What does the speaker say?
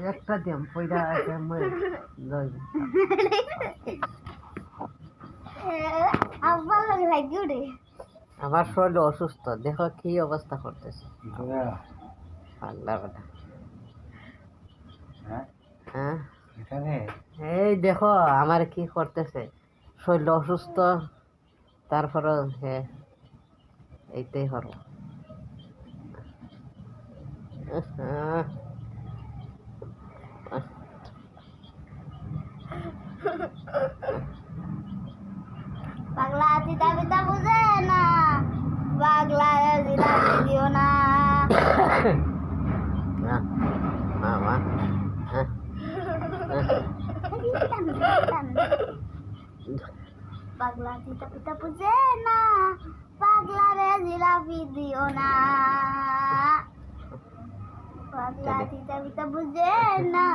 একটা দিম পয়দা আছে মই লই আব্বা লাগি রে আমার শরীর অসুস্থ দেখো কি অবস্থা করতেছে আল্লাহ বেটা হ্যাঁ এই দেখো আমার কি করতেছে শরীর অসুস্থ তারপরে হ্যাঁ এইটাই হলো পাগলা চিতা পিতা বুঝে না পাগলা জিলাপি দিও না মামা পাগলা চিতা পিতা বুঝে না পাগলা রে জিলাপি দিও না পাগলা চিতা পিতা বুঝে না